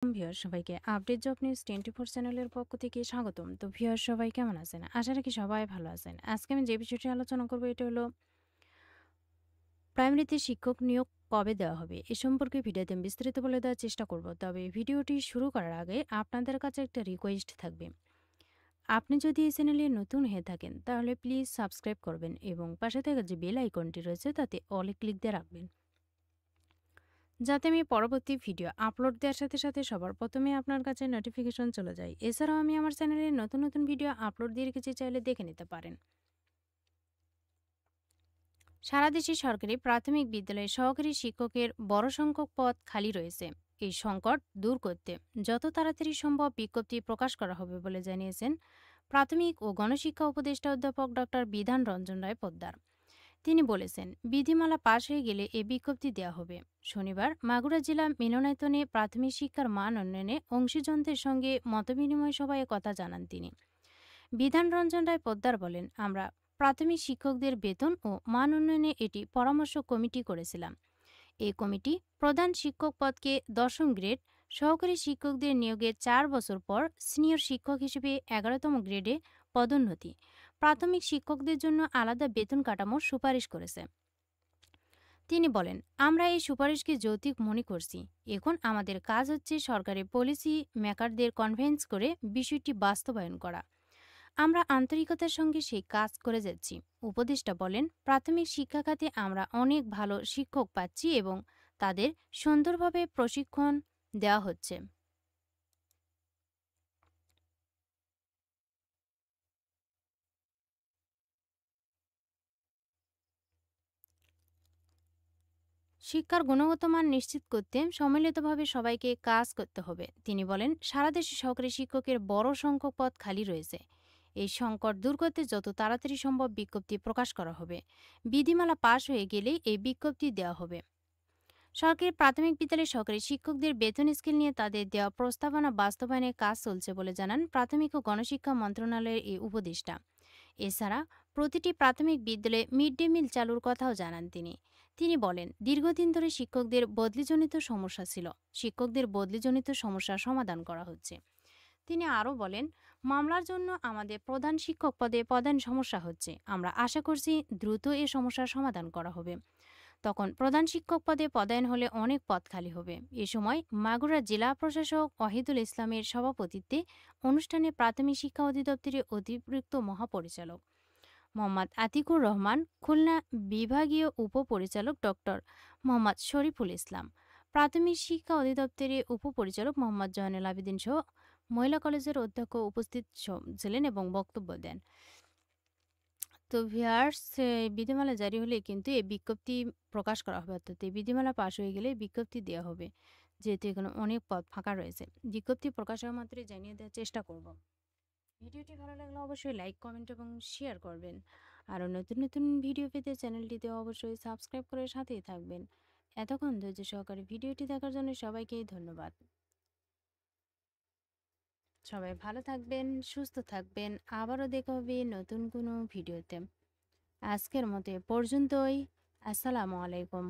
Viewer সবাইকে update job news 24 চ্যানেলের পক্ষ থেকে স্বাগতম। তো ভিউয়ার সবাই কেমন আছেন? আশা রাখি সবাই ভালো আছেন। আজকে আমি যে বিষয়টি আলোচনা করব এটা হলো প্রাইমারিতে শিক্ষক নিয়োগ কবে দেওয়া হবে এ সম্পর্কে ভিডিওতে আমি বিস্তারিত বলে দেওয়ার চেষ্টা করব। তবে ভিডিওটি শুরু করার আগে আপনাদের কাছে একটা রিকোয়েস্ট থাকবে। আপনি যদি এই চ্যানেলে নতুন হয়ে থাকেন তাহলে প্লিজ সাবস্ক্রাইব করবেন এবং পাশে থাকা যে বেল আইকনটি রয়েছে তাতে অলে ক্লিক দিয়ে রাখবেন, যাতে আমি পরবর্তী ভিডিও আপলোড দেওয়ার সাথে সাথে সবার প্রথমে আপনার কাছে নোটিফিকেশন চলে যায়। এছাড়াও আমি আমার চ্যানেলে নতুন নতুন ভিডিও আপলোড দিয়ে রেখেছি, চাইলে দেখে নিতে পারেন। সারা দেশে সরকারি প্রাথমিক বিদ্যালয়ে সহকারী শিক্ষকের বড় সংখ্যক পদ খালি রয়েছে। এই সংকট দূর করতে যত তাড়াতাড়ি সম্ভব বিজ্ঞপ্তি প্রকাশ করা হবে বলে জানিয়েছেন প্রাথমিক ও গণশিক্ষা উপদেষ্টা অধ্যাপক ডক্টর বিধান রঞ্জন রায় পোদ্দার। তিনি বলেছেন, বিধিমালা পাশ হয়ে গেলে এ বিজ্ঞপ্তি দেওয়া হবে। শনিবার মাগুরা জেলা মিলনায়তনে প্রাথমিক শিক্ষার মান উন্নয়নে অংশীজনদের সঙ্গে মতবিনিময় সভায় কথা জানান তিনি। বিধান রঞ্জন রায় পোদ্দার বলেন, আমরা প্রাথমিক শিক্ষকদের বেতন ও মান উন্নয়নে এটি পরামর্শ কমিটি করেছিলাম। এই কমিটি প্রধান শিক্ষক পদকে 10ম গ্রেড, সহকারী শিক্ষকদের নিয়োগের 4 বছর পর সিনিয়র শিক্ষক হিসেবে 11তম গ্রেডে পদোন্নতি, প্রাথমিক শিক্ষকদের জন্য আলাদা বেতন কাঠামোর সুপারিশ করেছে। তিনি বলেন, আমরা এই সুপারিশকে যৌক্তিক মনে করছি। এখন আমাদের কাজ হচ্ছে সরকারি পলিসি মেকারদের কনভিন্স করে বিষয়টি বাস্তবায়ন করা। আমরা আন্তরিকতার সঙ্গে সেই কাজ করে যাচ্ছি। উপদেষ্টা বলেন, প্রাথমিক শিক্ষা খাতে আমরা অনেক ভালো শিক্ষক পাচ্ছি এবং তাদের সুন্দরভাবে প্রশিক্ষণ দেওয়া হচ্ছে। শিক্ষার গুণগত মান নিশ্চিত করতে সম্মিলিতভাবে সবাইকে কাজ করতে হবে। তিনি বলেন, সারা দেশে সহকারী শিক্ষকের বড় সংখ্যক পদ খালি রয়েছে। এই সংকট দূর করতে যত তাড়াতাড়ি সম্ভব বিজ্ঞপ্তি প্রকাশ করা হবে। বিধিমালা পাশ হয়ে গেলেই এই বিজ্ঞপ্তি দেওয়া হবে। সরকারি প্রাথমিক বিদ্যালয়ের সহকারী শিক্ষকদের বেতন স্কেল নিয়ে তাদের দেওয়া প্রস্তাবনা বাস্তবায়নের কাজ চলছে বলে জানান প্রাথমিক ও গণশিক্ষা মন্ত্রণালয়ের এই উপদেষ্টা। এছাড়া প্রতিটি প্রাথমিক বিদ্যালয়ে মিড ডে মিল চালুর কথাও জানান তিনি। তিনি বলেন, দীর্ঘদিন ধরে শিক্ষকদের বদলিজনিত সমস্যা ছিল। শিক্ষকদের বদলিজনিত সমস্যার সমাধান করা হচ্ছে। তিনি আরও বলেন, মামলার জন্য আমাদের প্রধান শিক্ষক পদে প্রধান সমস্যা হচ্ছে। আমরা আশা করছি দ্রুত এ সমস্যার সমাধান করা হবে। তখন প্রধান শিক্ষক পদে পদায়ন হলে অনেক পদ খালি হবে। এ সময় মাগুরা জেলা প্রশাসক ওয়াহিদুল ইসলামের সভাপতিত্বে অনুষ্ঠানে প্রাথমিক শিক্ষা অধিদপ্তরের অতিরিক্ত মহাপরিচালক মোহাম্মদ আতিকুর রহমান, খুলনা বিভাগীয় উপপরিচালক ডক্টর মোহাম্মদ শরীফুল ইসলাম, প্রাথমিক শিক্ষা অধিদপ্তরের উপপরিচালক মোহাম্মদ জয়নুল আবেদিন সহ মহিলা কলেজের অধ্যক্ষ উপস্থিত ছিলেন এবং বক্তব্য দেন। তো ভিউয়ার্স, বিধিমালা জারি হলে কিন্তু এই বিজ্ঞপ্তি প্রকাশ করা হবে, অর্থাৎ এই বিধিমালা পাশ হয়ে গেলে বিজ্ঞপ্তি দেওয়া হবে, যেহেতু এখানে অনেক পদ ফাঁকা রয়েছে। বিজ্ঞপ্তি প্রকাশ হওয়া মাত্রই জানিয়ে দেওয়ার চেষ্টা করব। ভিডিওটি ভালো লাগলে অবশ্যই লাইক, কমেন্ট এবং শেয়ার করবেন। আরও নতুন নতুন ভিডিও পেতে চ্যানেলটিতে অবশ্যই সাবস্ক্রাইব করে সাথেই থাকবেন। এতক্ষণ ধৈর্য সহকারে ভিডিওটি দেখার জন্য সবাইকেই ধন্যবাদ। সবাই ভালো থাকবেন, সুস্থ থাকবেন। আবারও দেখা হবে নতুন কোনো ভিডিওতে। আজকের মতো এ পর্যন্তই। আসসালামু আলাইকুম।